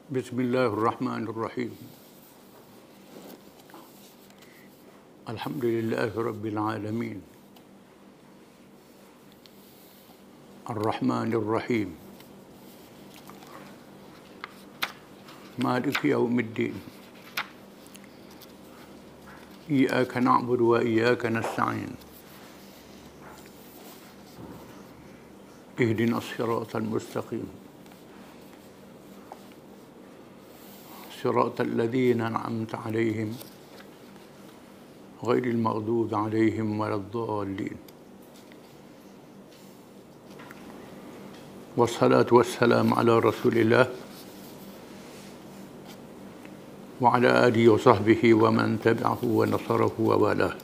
Bismillahirrahmanirrahim. Alhamdulillahi Rabbil Alamin. Ar-Rahmanir-Rahim. Maliki yaumiddin. Iyyaka na'budu wa iyyaka nasta'in. Ihdinas siratal mustaqim. صراط الذين أنعمت عليهم غير المغضوب عليهم ولا الضالين والصلاة والسلام على رسول الله وعلى آله وصحبه ومن تبعه ونصره ووالاه.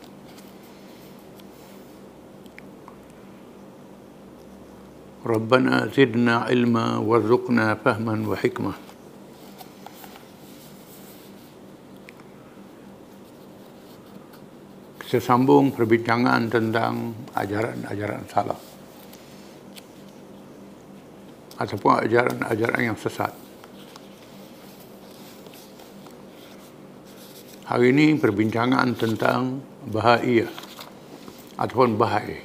ربنا زدنا علما وارزقنا فهما وحكمة. Kita sambung perbincangan tentang ajaran-ajaran salah ataupun ajaran-ajaran yang sesat. Hari ini perbincangan tentang Bahaiyah ataupun Bahai,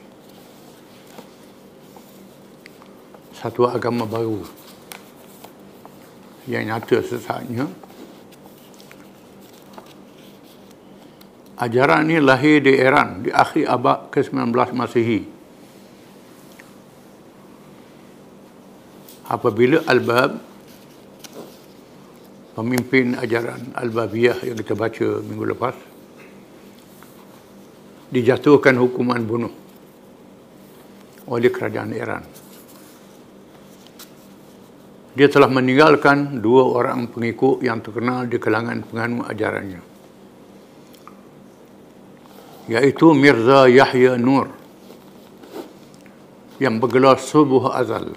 satu agama baru yang nyata sesatnya. Ajaran ini lahir di Iran di akhir abad ke-19 Masihi. Apabila Al-Bab, pemimpin ajaran Al-Babiyah yang kita baca minggu lepas, dijatuhkan hukuman bunuh oleh kerajaan Iran. Dia telah meninggalkan dua orang pengikut yang terkenal di kalangan penganut ajarannya, yaitu Mirza Yahya Nur yang bergelar Subuh Azal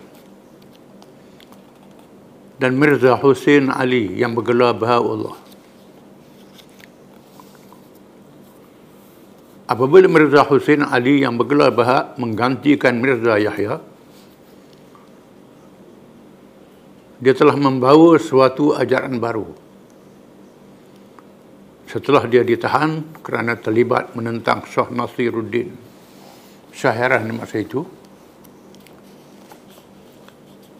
dan Mirza Hussein Ali yang bergelar Baha'u'llah. Apabila Mirza Hussein Ali yang bergelar Baha' menggantikan Mirza Yahya, dia telah membawa suatu ajaran baru. Setelah dia ditahan kerana terlibat menentang Shah Nasiruddin Shah Iran masa itu,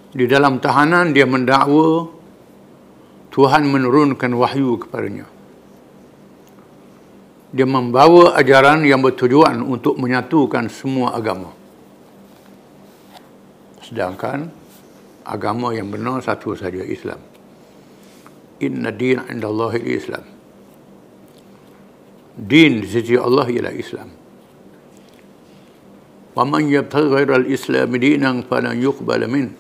di dalam tahanan dia mendakwa Tuhan menurunkan wahyu kepadanya. Dia membawa ajaran yang bertujuan untuk menyatukan semua agama, sedangkan agama yang benar satu saja, Islam. Inna din 'indallahi al-Islam. Din di sisi Allah ialah Islam. Wa man yabtaghi ghayra al-Islam dinan falan yuqbal min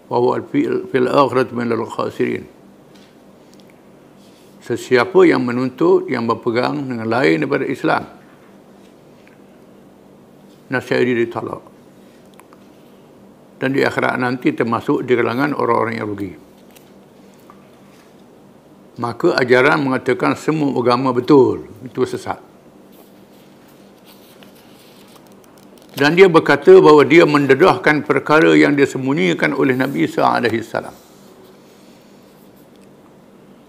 wa huwa fil akhirati minal khasirin. Sesiapa yang menuntut, yang berpegang dengan lain daripada Islam, nasihat dia ditolak, dan di akhirat nanti termasuk di kalangan orang-orang yang rugi. Maka ajaran mengatakan semua agama betul, itu sesat. Dan dia berkata bahawa dia mendedahkan perkara yang disembunyikan oleh Nabi Isa AS.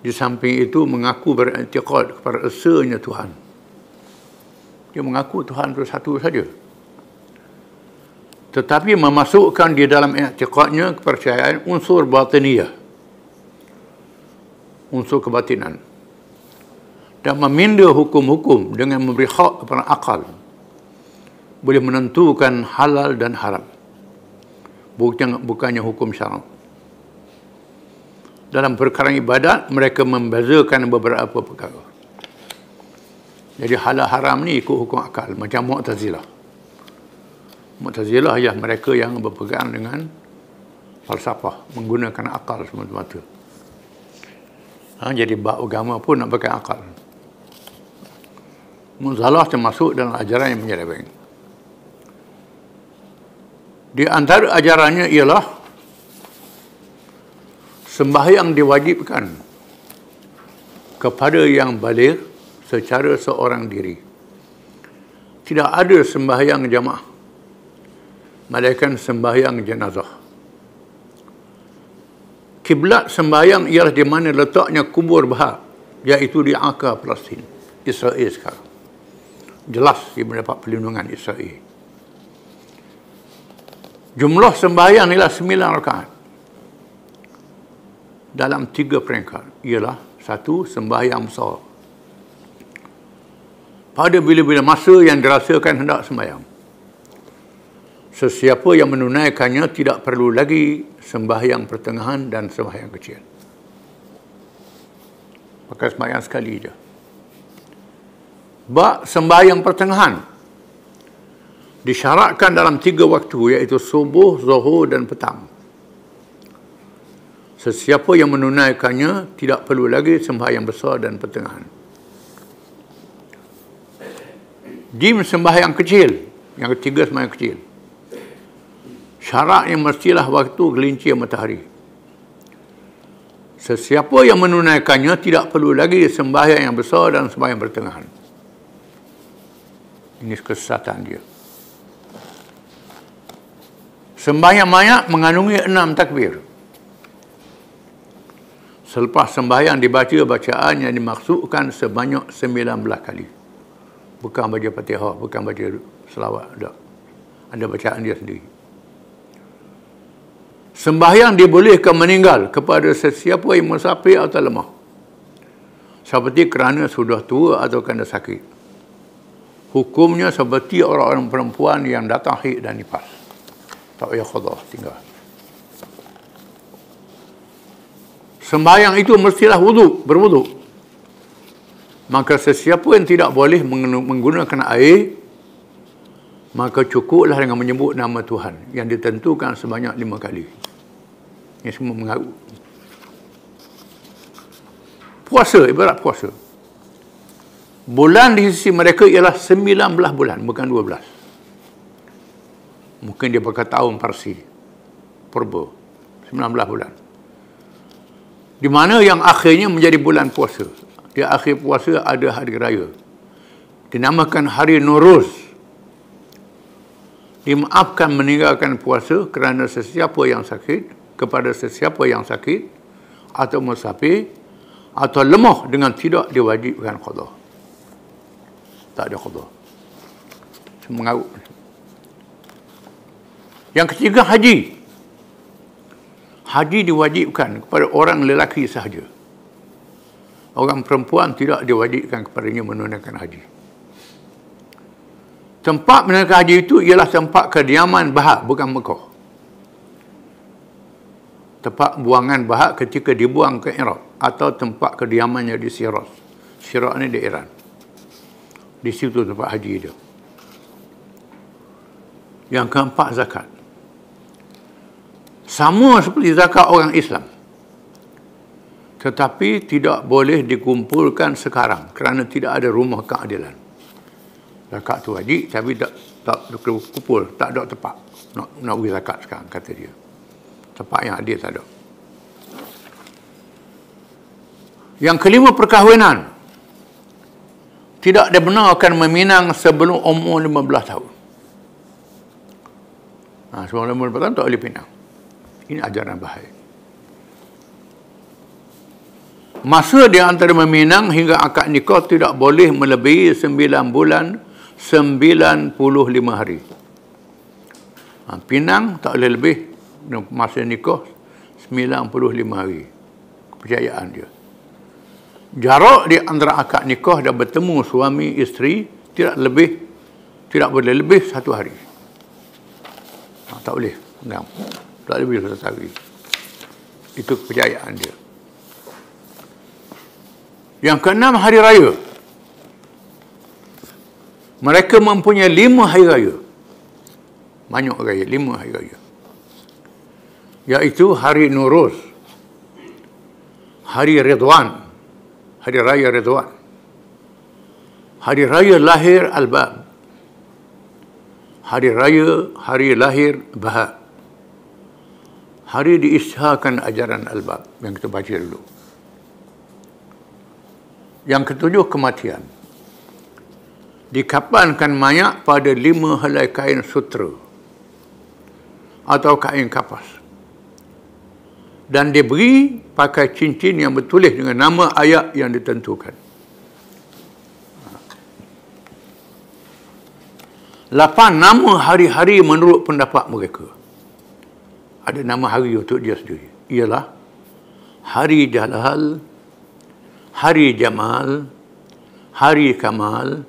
Di samping itu mengaku beriktikad kepada esanya Tuhan. Dia mengaku Tuhan itu satu saja, tetapi memasukkan di dalam iktikadnya kepercayaan unsur batiniyah, unsur kebatinan, dan meminda hukum-hukum dengan memberi hak kepada akal, boleh menentukan halal dan haram, bukannya hukum syarak. Dalam perkara ibadat, mereka membezakan beberapa perkara. Jadi halal haram ni ikut hukum akal, macam Mu'tazilah. Mu'tazilah ya mereka yang berpegang dengan falsafah, menggunakan akal semata-mata. Jadi bab agama pun nak pakai akal. Mu'tazilah termasuk dalam ajaran yang menyeleweng. Di antara ajarannya ialah sembahyang diwajibkan kepada yang baligh secara seorang diri. Tidak ada sembahyang jamaah, melainkan sembahyang jenazah. Kiblat sembahyang ialah di mana letaknya kubur Bahak, iaitu di Aqsa, Palestin, Israel sekarang. Jelas dia mendapat perlindungan Israel. Jumlah sembahyang ialah 9 rakaat. Dalam 3 peringkat ialah 1. Sembahyang besar. Pada bila-bila masa yang dirasakan hendak sembahyang, sesiapa yang menunaikannya tidak perlu lagi sembahyang pertengahan dan sembahyang kecil. Pakai sembahyang sekali je. Bab sembahyang pertengahan disyaratkan dalam 3 waktu, iaitu subuh, zuhur dan petang. Sesiapa yang menunaikannya tidak perlu lagi sembahyang besar dan pertengahan. Jim sembahyang kecil, yang ketiga sembahyang kecil. Syaratnya mestilah waktu gelincir matahari. Sesiapa yang menunaikannya tidak perlu lagi sembahyang yang besar dan sembahyang pertengahan. Ini kesesatan dia. Sembahyang mayat mengandungi 6 takbir. Selepas sembahyang dibaca bacaan yang dimaksudkan sebanyak 19 kali. Bukan baca Fatihah, bukan baca selawat, tak. Ada bacaan dia sendiri. Sembahyang dibolehkan meninggal kepada sesiapa yang musafir atau lemah, seperti kerana sudah tua atau kerana sakit. Hukumnya seperti orang-orang perempuan yang datang haid dan nifas. Tak payah qada, tinggal. Sembahyang itu mestilah berwuduk. Maka sesiapa yang tidak boleh menggunakan air, maka cukuplah dengan menyebut nama Tuhan yang ditentukan sebanyak 5 kali. Ini semua mengaku. Puasa, ibarat puasa. Bulan di sisi mereka ialah 19 bulan, bukan 12. Mungkin dia pakai tahun Parsi, Purba, 19 bulan. Di mana yang akhirnya menjadi bulan puasa. Di akhir puasa ada hari raya, dinamakan Hari Nuruz. Dimaafkan meninggalkan puasa kerana sesiapa yang sakit, kepada sesiapa yang sakit atau musafir atau lemah dengan tidak diwajibkan qada. Tak ada qada. Mengarut. Yang ketiga, haji. Haji diwajibkan kepada orang lelaki sahaja. Orang perempuan tidak diwajibkan kepadanya menunaikan haji. Tempat menunaikan haji itu ialah tempat kediaman Bahak, bukan Mekah. Tempat buangan Bahak ketika dibuang ke Iraq, atau tempat kediamannya di Shiraz. Shiraz ini di Iran. Di situ tempat haji dia. Yang keempat, zakat. Sama seperti zakat orang Islam, tetapi tidak boleh dikumpulkan sekarang kerana tidak ada rumah keadilan. Zakat tu wajib, tapi tak kumpul, tak ada tempat nak bagi zakat sekarang, kata dia. Tempat yang adil tak ada. Yang kelima, perkahwinan. Tidak dibenarkan meminang sebelum umur 15 tahun. Sebelum umur 15 tahun tak boleh pinang. Ini ajaran bahaya. Masa di antara meminang hingga akad nikah tidak boleh melebihi 9 bulan 95 hari. Pinang tak boleh lebih masa nikah 95 hari. Kepercayaan dia. Jarak di antara akad nikah dan bertemu suami isteri tidak boleh lebih 1 hari. Tak boleh. Tak lebih 1 hari. Itu kepercayaan dia. Yang keenam, hari raya. Mereka mempunyai 5 hari raya. Banyak raya, 5 hari raya. Iaitu hari Nuruz, hari Ridwan, hari raya Ridwan, hari raya lahir Al-Bab, hari lahir Bahak, hari diisyaharkan ajaran Al-Bab yang kita baca dulu. Yang ketujuh, kematian. Dikapankan mayat pada 5 helai kain sutra atau kain kapas. dan diberi pakai cincin yang bertulis dengan nama ayat yang ditentukan. 8 nama hari-hari menurut pendapat mereka. Ada nama hari untuk dia sendiri. Ialah Hari Jalal, Hari Jamal, Hari Kamal,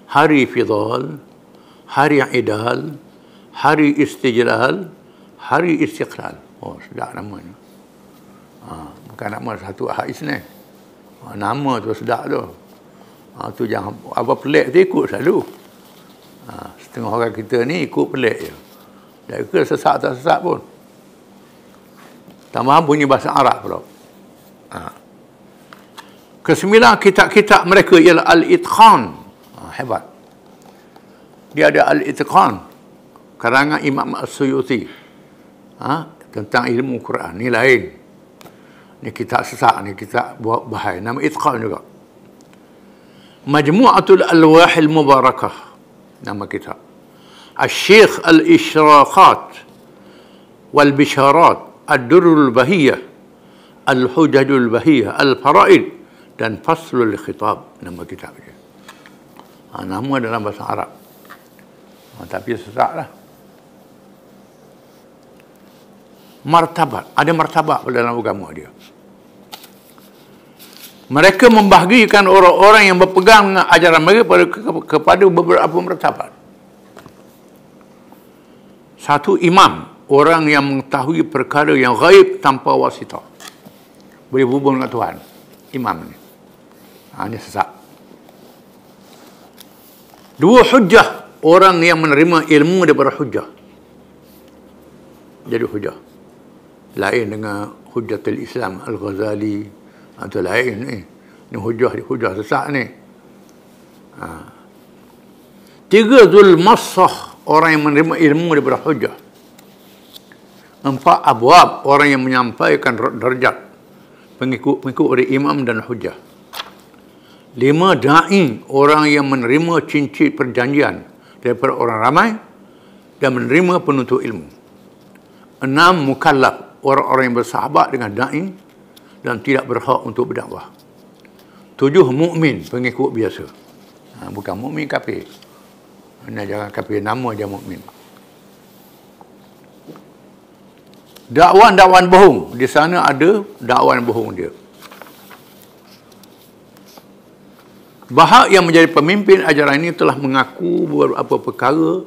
Hari Fidal, Hari Idal, Hari Istijlal, Hari Istiqlal. Oh, sedap namanya. Bukan nama satu Ahad Isnin. Nama tu sedap tu. Tu jangan apa pelik tu ikut selalu. Setengah orang kita ni ikut pelik je. Tak ikut sesat tak sesat pun. Tambahan bunyi bahasa Arab pula. Kesembilan kitab-kitab mereka ialah Al-Itqan. Hebat. Dia ada Al-Itqan, karangan Imam As-Suyuti. Tentang ilmu Quran. Ni lain. Ni kitab sesat ni, kitab buat bahaya. Nama Itqan juga. Majmu'atul Alwahil Mubarakah. Nama kitab. Al-Syekh Al-Ishraqat Wal-Bisharat Ad-Durrul Bahiyah Al-Hujajul Bahiyah Al-Faraid dan Faslul Khitab. Nama kitab dia. Nama dalam bahasa Arab. Tapi sesat lah. Martabat. Ada martabat dalam agama dia. Mereka membahagikan orang-orang yang berpegang dengan ajaran mereka kepada beberapa martabat. Satu, imam. Orang yang mengetahui perkara yang gaib tanpa wasitah. Boleh berhubung dengan Tuhan. Imam ni. Ini sesat. Dua, hujjah. Orang yang menerima ilmu daripada hujjah. Jadi hujjah. Lain dengan Hujjatul Islam Al-Ghazali. Itu lain ni. Ini hujjah sesat ni. Tiga, Zul Massah. Orang yang menerima ilmu daripada hujjah. 4, Abwab. Orang yang menyampaikan darjat pengikut oleh imam dan hujjah. 5, Da'i. Orang yang menerima cincin perjanjian daripada orang ramai dan menerima penuntut ilmu. 6, Mukallaf. Orang-orang yang bersahabat dengan da'i dan tidak berhak untuk berdakwah. 7, Mukmin. Pengikut biasa. Bukan mukmin kafir. Jangan kafir, nama dia mukmin. Dakwan bohong. Di sana ada dakwan bohong dia. Bahak yang menjadi pemimpin ajaran ini telah mengaku beberapa perkara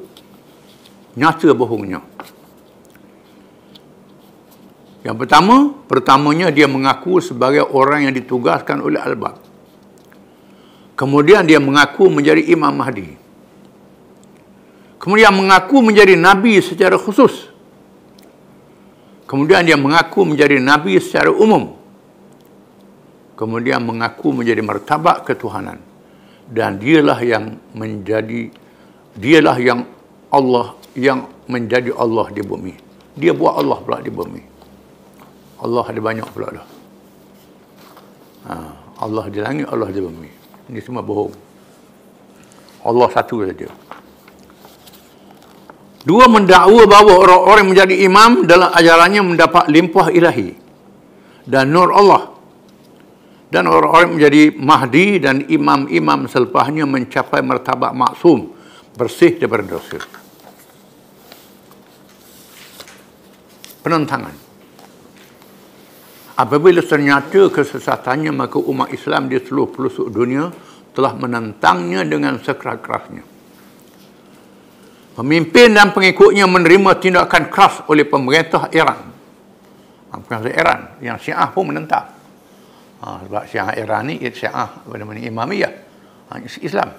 nyata bohongnya. Yang pertamanya dia mengaku sebagai orang yang ditugaskan oleh Al-Bab. Kemudian dia mengaku menjadi Imam Mahdi. Kemudian mengaku menjadi Nabi secara khusus. Kemudian dia mengaku menjadi Nabi secara umum. Kemudian mengaku menjadi martabat ketuhanan. Dan dialah yang Allah yang menjadi Allah di bumi. Dia buat Allah pula di bumi. Allah ada banyak pula dah. Allah di langit, Allah di bumi. Ini semua bohong. Allah satu saja. 2, mendakwa bahawa orang-orang yang menjadi imam dalam ajarannya mendapat limpah ilahi dan nur Allah. Dan orang-orang menjadi mahdi dan imam-imam selepasnya mencapai martabat maksum, bersih daripada dosa. Penentangan. Apabila ternyata kesesatannya, maka umat Islam di seluruh pelosok dunia telah menentangnya dengan sekeras-kerasnya. Pemimpin dan pengikutnya menerima tindakan keras oleh pemerintah Iran. Pemerintah Iran yang Syiah pun menentang. Sebab Syiah Iran ni Syiah Imamiyah, Islam.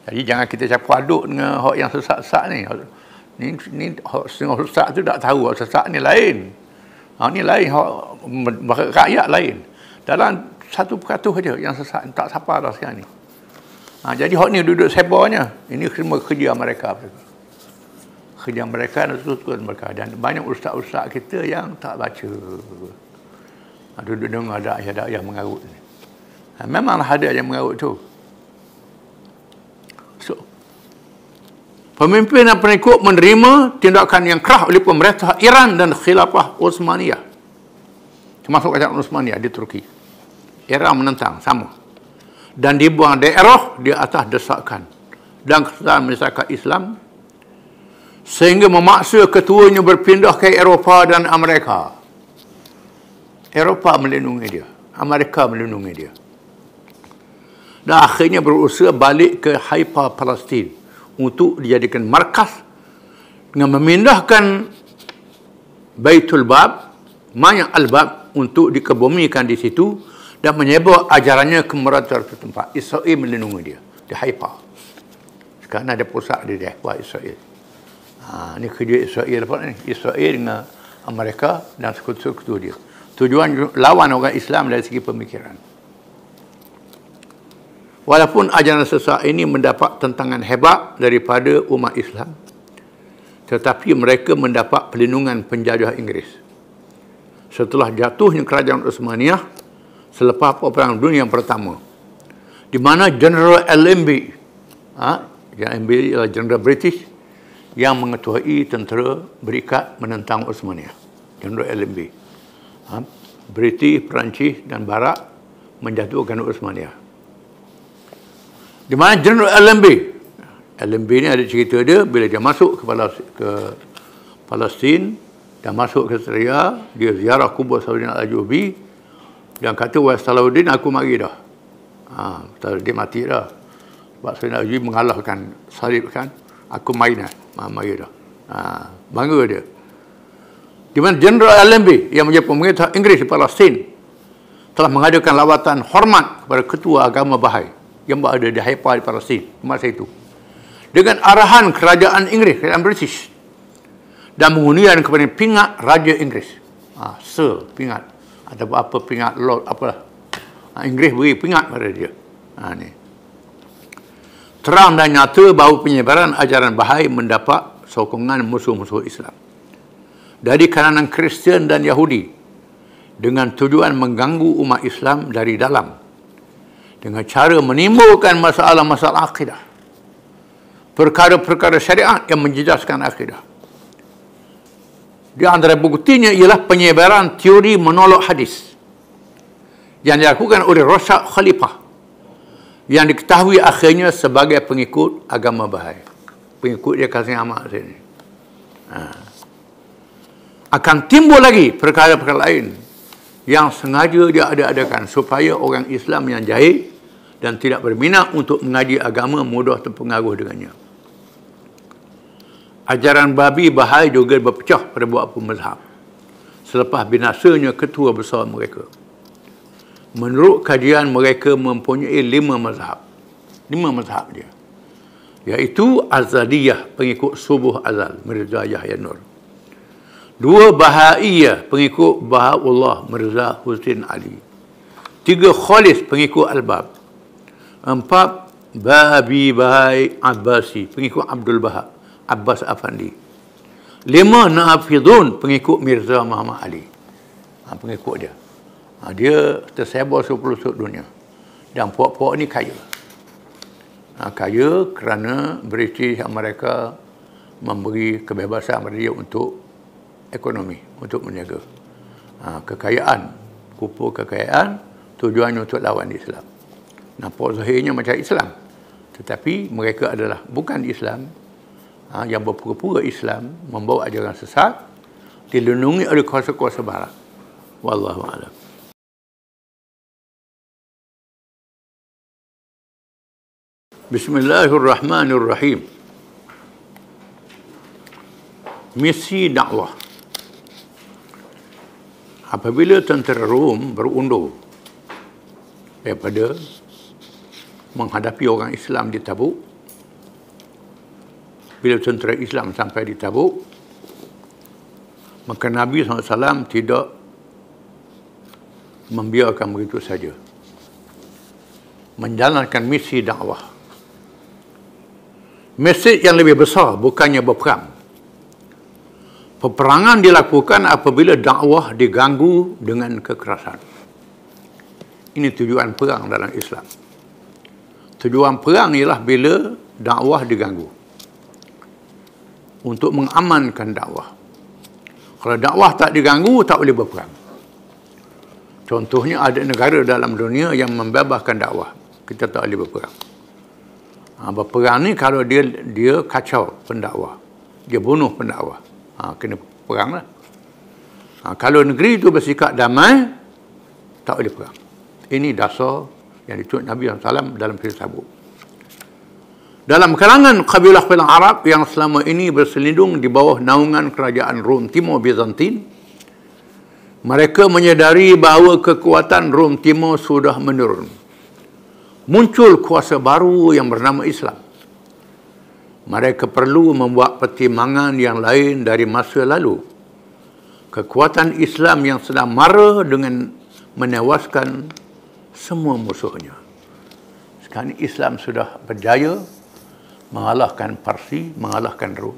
Jadi jangan kita campur aduk dengan hak yang sesat-sesat ni. Ni hak setengah sesat tu tak tahu hak sesat ni lain. Ni lain, hak rakyat lain. Dalam satu perkataan saja yang sesat, tak siapa dah sekarang ni. Jadi hak ni duduk sebarnya. Ini semua kerja mereka. Kerja mereka dan tutupan mereka. Dan banyak ustaz-ustaz kita yang tak baca. Duduk dengar dakwah mengarut ni. Memanglah ada yang mengarut tu. So, pemimpin dan pengikut menerima tindakan yang keras oleh pemerintah Iran dan khilafah Utsmaniyah. termasuk kerajaan Uthmaniyah di Turki. Era menentang, sama. Dan dibuang daerah di atas desakan dan kesusahan masyarakat Islam, sehingga memaksa ketuanya berpindah ke Eropah dan Amerika. Eropah melindungi dia, Amerika melindungi dia. Dan akhirnya berusaha balik ke Haifa, Palestin untuk dijadikan markas dengan memindahkan Baitul Bab, Maya Al-Bab untuk dikebumikan di situ dan menyebar ajarannya ke merata tempat. Israel melindungi dia di Haifa. Sekarang ada pusat di Haifa, Israel. Ini kerja Israel apa ni? Israel dengan Amerika dan sekutu-sekutu dia. Tujuan lawan orang Islam dari segi pemikiran. Walaupun ajaran sesat ini mendapat tentangan hebat daripada umat Islam, tetapi mereka mendapat perlindungan penjajah Inggeris. Setelah jatuhnya kerajaan Uthmaniyah selepas Perang Dunia yang Pertama, di mana General Allenby, Allenby adalah General British yang mengetuai tentera berikat menentang Uthmaniyah. General Allenby. British, Perancis dan Barat menjatuhkan Uthmaniyah. Di mana General Allenby ni ada cerita dia bila dia masuk ke Palestin dan masuk ke Syria, dia ziarah kubur Salahuddin Al-Ayyubi dan kata, "Wahai Salahuddin, aku mari dah." Dia mati dah. Sebab Salahuddin Al-Ayyubi mengalahkan salib kan. Aku mari dah. Mari dah. Bangga dia. Di mana General Allenby yang menjadi pemerintah Inggeris di Palestin telah mengadakan lawatan hormat kepada ketua agama Bahai yang berada di Haifa di Palestin masa itu, dengan arahan kerajaan Inggeris, kerajaan British, dan mengundian kepada pingat Raja Inggeris, Sir pingat atau apa pingat Lord apalah, Inggeris beri pingat pada dia. Ni terang dan nyata bahawa penyebaran ajaran Bahai mendapat sokongan musuh-musuh Islam dari kalangan Kristian dan Yahudi dengan tujuan mengganggu umat Islam dari dalam dengan cara menimbulkan masalah-masalah akidah, perkara-perkara syariat yang menjejaskan akidah. Di antara buktinya ialah penyebaran teori menolak hadis yang dilakukan oleh Rashad Khalifah yang diketahui akhirnya sebagai pengikut agama Bahai. Pengikut dia Kasih Ahmad sini. Akan timbul lagi perkara-perkara lain yang sengaja dia ada-adakan supaya orang Islam yang jahil dan tidak berminat untuk mengaji agama mudah terpengaruh dengannya. Ajaran babi Bahai juga berpecah pada beberapa mazhab selepas binasanya ketua besar mereka. Menurut kajian mereka mempunyai 5 mazhab. 5 mazhab dia. Iaitu Azaliyah, pengikut Subuh Azal, Mirza Yahya Nur. 2 Bahaiyah, pengikut Bahaullah, Mirza Husin Ali. 3 Khalis, pengikut Al-Bab. 4 Babi Bahai Abbasi, pengikut Abdul Bahab, Abbas Afandi. 5 Nafidun, pengikut Mirza Muhammad Ali. Pengikut dia. Dia tersebar sepelosok dunia. Dan puak-puak ni kaya. Kaya kerana British Amerika memberi kebebasan kepada dia untuk ekonomi, untuk menjaga kekayaan, kumpul kekayaan, tujuannya untuk lawan Islam. Nampak zahirnya macam Islam, tetapi mereka adalah bukan Islam, yang berpura-pura Islam, membawa ajaran sesat, dilindungi oleh kuasa-kuasa barat. Wallahu a'lam. Bismillahirrahmanirrahim. Misi dakwah. Apabila tentera Rom berundur daripada menghadapi orang Islam di Tabuk, bila tentera Islam sampai di Tabuk, maka Nabi SAW tidak membiarkan begitu saja, menjalankan misi dakwah. Mesej yang lebih besar bukannya berperang. Peperangan dilakukan apabila dakwah diganggu dengan kekerasan. Ini tujuan perang dalam Islam. Tujuan perang ialah bila dakwah diganggu, untuk mengamankan dakwah. Kalau dakwah tak diganggu, tak boleh berperang. Contohnya ada negara dalam dunia yang membebaskan dakwah. Kita tak boleh berperang. Berperang ni kalau dia kacau pendakwah. Dia bunuh pendakwah. Kena perang lah. Kalau negeri itu bersikap damai, tak boleh perang. Ini dasar yang ditunjuk Nabi SAW dalam Perang Tabuk. Dalam kalangan kabilah-kabilah Arab yang selama ini berselindung di bawah naungan kerajaan Rom Timur Bizantin, mereka menyadari bahawa kekuatan Rom Timur sudah menurun. Muncul kuasa baru yang bernama Islam. Mereka perlu membuat pertimbangan yang lain dari masa lalu. Kekuatan Islam yang sedang mara dengan menewaskan semua musuhnya. Sekarang Islam sudah berjaya mengalahkan Parsi, mengalahkan Rom.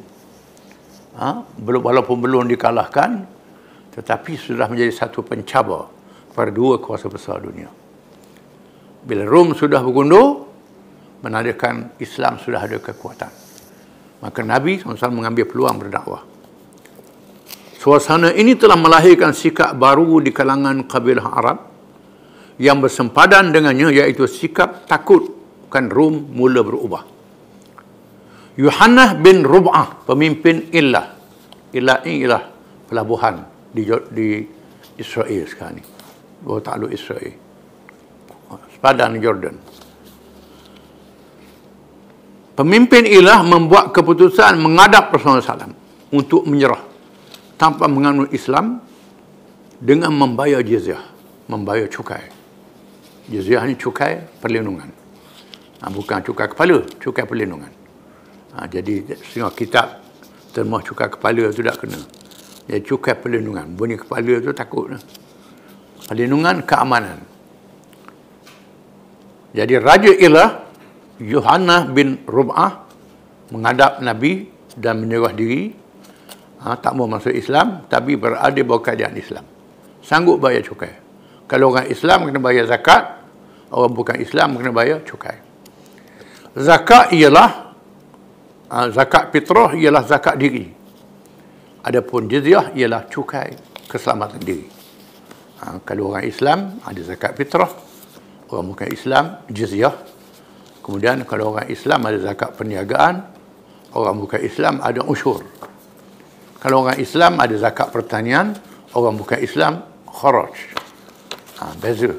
Walaupun belum dikalahkan, tetapi sudah menjadi satu pencabar pada dua kuasa besar dunia. Bila Rom sudah bergundur, menandakan Islam sudah ada kekuatan. Maka Nabi SAW mengambil peluang berdakwah. Suasana ini telah melahirkan sikap baru di kalangan kabilah Arab yang bersempadan dengannya, iaitu sikap takutkan Rom mula berubah. Yuhannah bin Rub'ah, pemimpin Ilah. Ilah ini ialah pelabuhan di Israel sekarang ni. Bawah takluk Israel. Sepadan Jordan. Pemimpin Ilah membuat keputusan menghadap Rasulullah SAW untuk menyerah tanpa menganut Islam dengan membayar jizyah, membayar cukai. Jizyah ni cukai perlindungan. Bukan cukai kepala, cukai perlindungan. Jadi setengah kitab termah cukai kepala tu tak kena. Jadi cukai perlindungan. Bunyi kepala tu takut. Perlindungan keamanan. Jadi Raja Ilah Yuhannah bin Rub'ah menghadap Nabi dan menyerah diri. Tak mau masuk Islam, tapi berada bawah kerajaan Islam. Sanggup bayar cukai. Kalau orang Islam kena bayar zakat, orang bukan Islam kena bayar cukai. Zakat ialah zakat fitrah ialah zakat diri. Adapun jizyah ialah cukai keselamatan diri. Kalau orang Islam ada zakat fitrah, orang bukan Islam jizyah. Kemudian kalau orang Islam ada zakat perniagaan, orang bukan Islam ada usyur. Kalau orang Islam ada zakat pertanian, orang bukan Islam kharaj. Beza.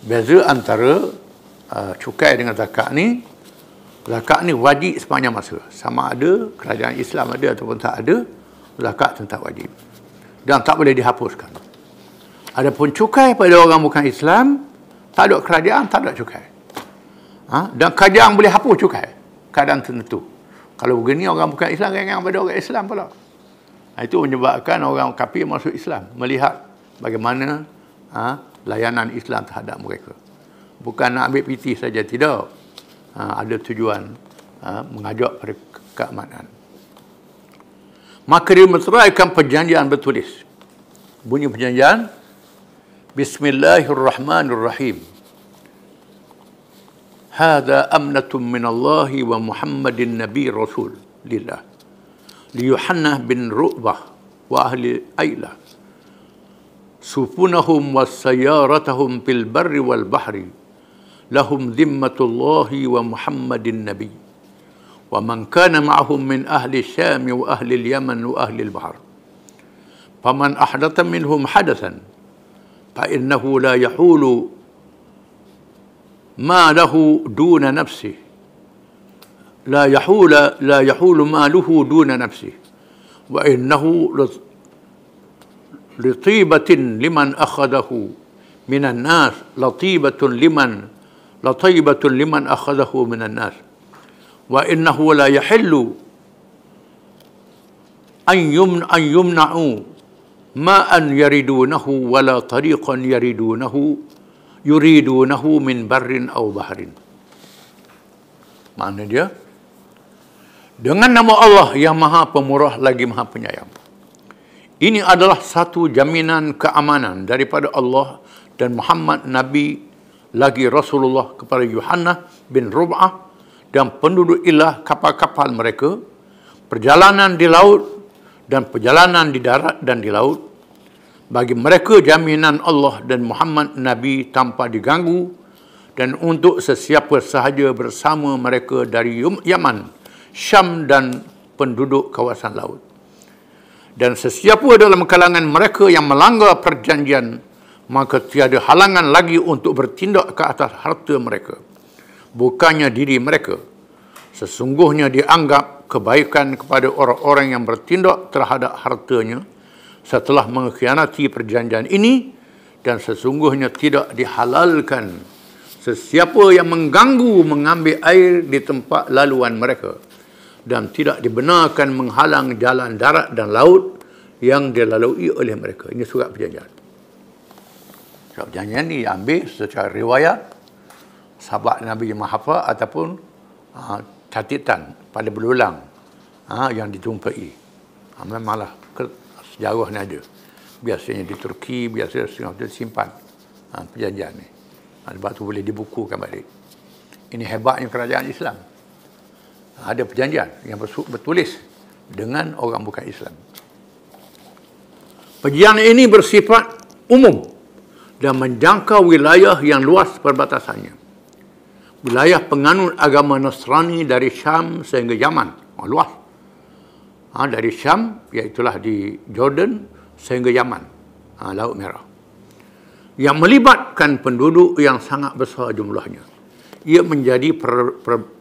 Beza antara cukai dengan zakat ni. Zakat ni wajib sepanjang masa. Sama ada kerajaan Islam ada ataupun tak ada, zakat tetap wajib. Dan tak boleh dihapuskan. Adapun cukai pada orang bukan Islam, tak ada kerajaan, tak ada cukai. Dan kerajaan boleh hapus cukai. Keadaan tertentu. Kalau begini orang bukan Islam, yang pada orang Islam pula. Itu menyebabkan orang kafir masuk Islam. Melihat bagaimana layanan Islam terhadap mereka. Bukan nak ambil PT saja, tidak. Ada tujuan mengajak pada keamanan. Maka dia menceraikan perjanjian bertulis. Bunyi perjanjian, Bismillahirrahmanirrahim. Hadha amnatun minallahi wa Muhammadin Nabi Rasul lillah. Liyuhannah bin Ru'bah wa ahli Ailah. Sufunahum wa sayaratahum fil barri wal bahri. Lahum zimmatullahi wa Muhammadin Nabi. Wa man kana ma'ahum min ahli Syam wa ahli Yaman wa ahli al-Bahr. Faman ahdatha minhum hadathan fa innahu la yahulu ma lahu duna nafsihi. La yahulu maluhu duna nafsihi. Wa innahu latibatin liman akhadahu minan nas, latibatun liman akhadahu minan nas. Wa innahu la yahillu an yumna'u ma'an yaridunahu wala tariqan yuridunahu min barrin aw bahrin. Makna dia, dengan nama Allah yang Maha Pemurah lagi Maha Penyayang. Ini adalah satu jaminan keamanan daripada Allah dan Muhammad Nabi lagi Rasulullah kepada Yuhannah bin Rub'ah dan penduduk Ilah kapal-kapal mereka, perjalanan di laut dan perjalanan di darat dan di laut, Bagi mereka jaminan Allah dan Muhammad Nabi tanpa diganggu, dan untuk sesiapa sahaja bersama mereka dari Yaman, Syam dan penduduk kawasan laut. Dan sesiapa dalam kalangan mereka yang melanggar perjanjian, maka tiada halangan lagi untuk bertindak ke atas harta mereka, bukannya diri mereka. Sesungguhnya dianggap kebaikan kepada orang-orang yang bertindak terhadap hartanya setelah mengkhianati perjanjian ini, dan sesungguhnya tidak dihalalkan sesiapa yang mengganggu mengambil air di tempat laluan mereka, dan tidak dibenarkan menghalang jalan darat dan laut yang dilalui oleh mereka. Ini surat perjanjian. Surat perjanjian ini diambil secara riwayat sahabat Nabi yang menghafal ataupun catatan pada berulang yang dijumpai. Memanglah sejarah ni ada. Biasanya di Turki, biasanya Singapura simpan perjanjian ni. Sebab tu boleh dibukukan balik. Ini hebatnya kerajaan Islam. Ada perjanjian yang bertulis dengan orang bukan Islam. Perjanjian ini bersifat umum dan menjangkau wilayah yang luas perbatasannya. Wilayah penganut agama Nasrani dari Syam sehingga Yaman. Luas. Dari Syam, iaitulah di Jordan, sehingga Yaman, Laut Merah. Yang melibatkan penduduk yang sangat besar jumlahnya. Ia menjadi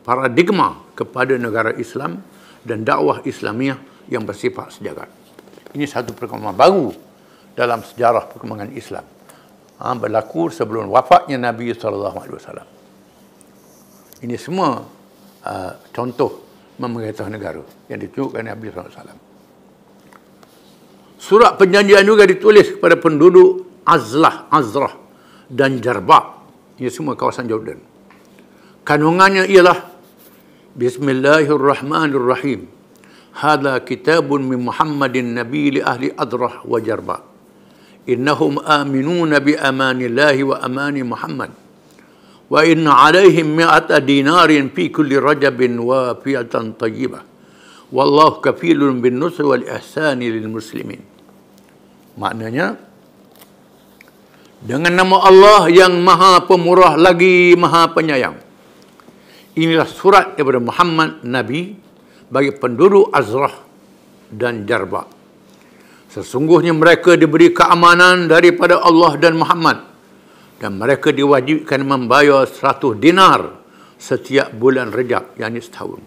paradigma kepada negara Islam dan dakwah Islamiah yang bersifat sejagat. Ini satu perkembangan baru dalam sejarah perkembangan Islam. Berlaku sebelum wafatnya Nabi SAW. Ini semua contoh memerintah negara yang ditunjukkan Nabi SAW. Surat perjanjian juga ditulis kepada penduduk Azrah dan Jarba. Ini semua kawasan Jordan. Kandungannya ialah Bismillahirrahmanirrahim. Hadha kitabun min Muhammadin Nabi li ahli Adrah wa Jarba. Innahum aminuna bi amanillahi wa amani Muhammad. Wa inna alaihim mi'ata dinarin fi kulli rajabin wa fiyatan tayyibah. Wallahu kafilun bin nusri wal ihsani lil muslimin. Maknanya, dengan nama Allah yang maha pemurah lagi maha penyayang. Inilah surat daripada Muhammad Nabi bagi penduduk Azrah dan Jarba. Sesungguhnya mereka diberi keamanan daripada Allah dan Muhammad, dan mereka diwajibkan membayar 100 dinar setiap bulan Rejab, yakni setahun.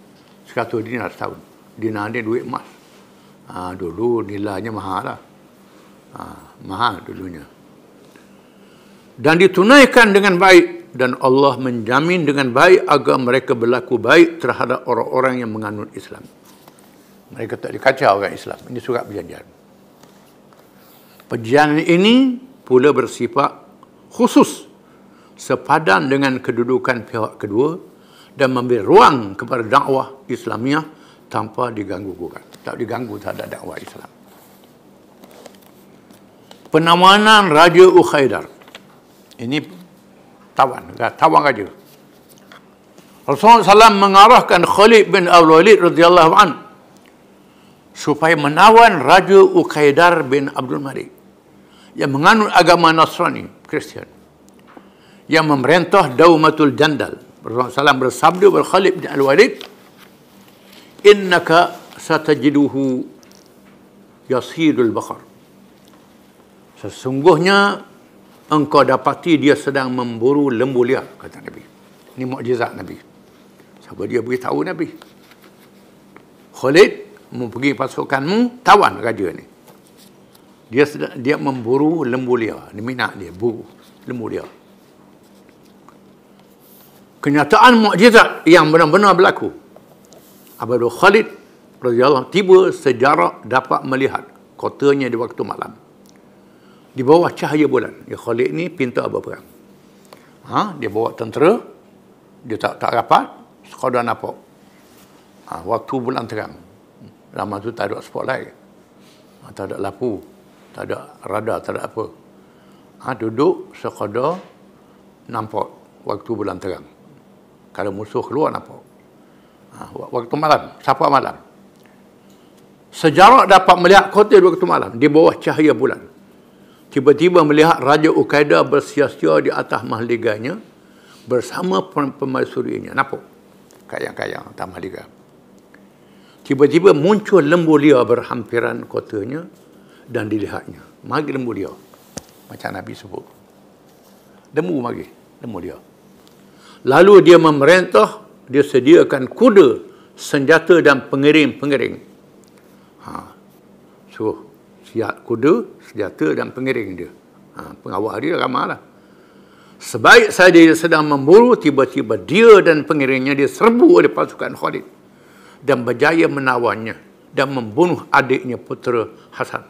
100 dinar setahun. Dinar ni duit emas. Dulu nilainya mahal lah. Mahal dulunya. Dan ditunaikan dengan baik, dan Allah menjamin dengan baik agar mereka berlaku baik terhadap orang-orang yang menganut Islam. Mereka tak dikacau orang Islam. Ini surat perjanjian. Perjanjian ini pula bersifat khusus, sepadan dengan kedudukan pihak kedua, dan memberi ruang kepada dakwah Islamiah tanpa diganggu-gugat. Tak diganggu terhadap dakwah Islam. Penawanan Raja Ukhaidar. Ini tawan raja. Rasulullah SAW mengarahkan Khalid bin Al-Walid radhiyallahu anhu supaya menawan Raja Ukhaidar bin Abdul Malik yang menganut agama Nasrani, Kristian, yang memerintah Daumatul Jandal. Rasulullah SAW bersabda kepada Khalid bin Al-Walid, innaka satajiduhu yasidul bakar. Sesungguhnya engkau dapati dia sedang memburu lembu liar, kata Nabi. Ini mukjizat Nabi. Sebab dia beritahu Nabi, Khalid, mau pergi pasukanmu, tawan raja ni. Dia memburu lembu liar. Ini minat dia, buru lembu liar. Kenyataan mukjizat yang benar-benar berlaku. Apabila Khalid radhiyallahu tiba sejarak dapat melihat kotanya di waktu malam, di bawah cahaya bulan. Ya, Khalid ni pintar berperang. Dia bawa tentera, dia tak rapat, sekadar nampak. Waktu bulan terang. Lama tu tak ada spotlight. Tak ada lampu, tak ada radar, tak ada apa. Duduk sekadar nampak waktu bulan terang. Kalau musuh keluar nampak. Waktu malam, sapa malam. Sejarak dapat melihat kota di waktu malam di bawah cahaya bulan. tiba-tiba melihat Raja Uqaidah bersia-sia di atas mahliganya bersama pemaisurinya. Nampak? Kayang-kayang atas mahliga. Tiba-tiba muncul lembu liar berhampiran kotanya dan dilihatnya. Mari lembu liar. Macam Nabi sebut. Lembu liar. Lalu dia memerintah, dia sediakan kuda, senjata dan pengiring-pengiring. Suruh siap kuda, senjata dan pengiring dia. Pengawal dia ramai lah. Sebaik saja dia sedang memburu, tiba-tiba dia dan pengiringnya diserbu oleh pasukan Khalid dan berjaya menawannya dan membunuh adiknya putera Hasan.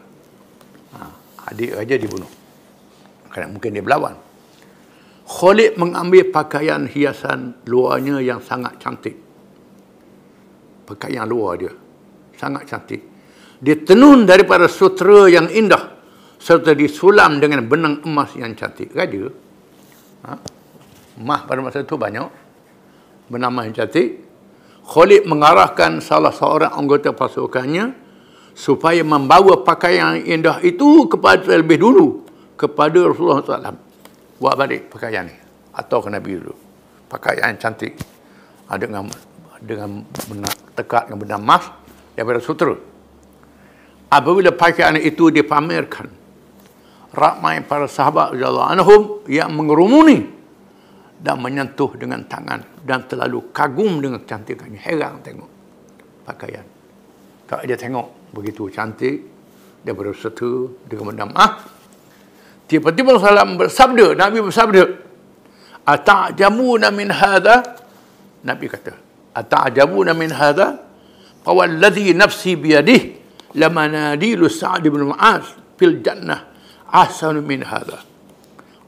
Adik raja dibunuh. Kerana mungkin dia berlawan. Khalid mengambil pakaian hiasan luarnya yang sangat cantik. Pakaian luar dia sangat cantik. Ditenun daripada sutera yang indah serta disulam dengan benang emas yang cantik. Raja, emas pada masa itu banyak, benang emas yang cantik. Khalid mengarahkan salah seorang anggota pasukannya supaya membawa pakaian yang indah itu kepada lebih dulu kepada Rasulullah SAW. Buat balik pakaian ni atau ke Nabi dulu. Pakaian yang cantik dengan tekat dengan benang emas daripada sutera. Apabila pakaian itu dipamerkan, ramai para sahabat radhiyallahu anhum yang mengerumuni dan menyentuh dengan tangan dan terlalu kagum dengan kecantikannya. Heran tengok pakaian. Tak dia tengok begitu cantik daripada sutera dengan benang emas. Tiba-tiba Nabi bersabda, "Ata'jabuna min hadha?" Nabi kata, "Ata'jabuna min hadha? Fawalladhi nafsi biyadihi lamanadilu Sa'd bin Mu'adz fil jannah ahsanu min hadha."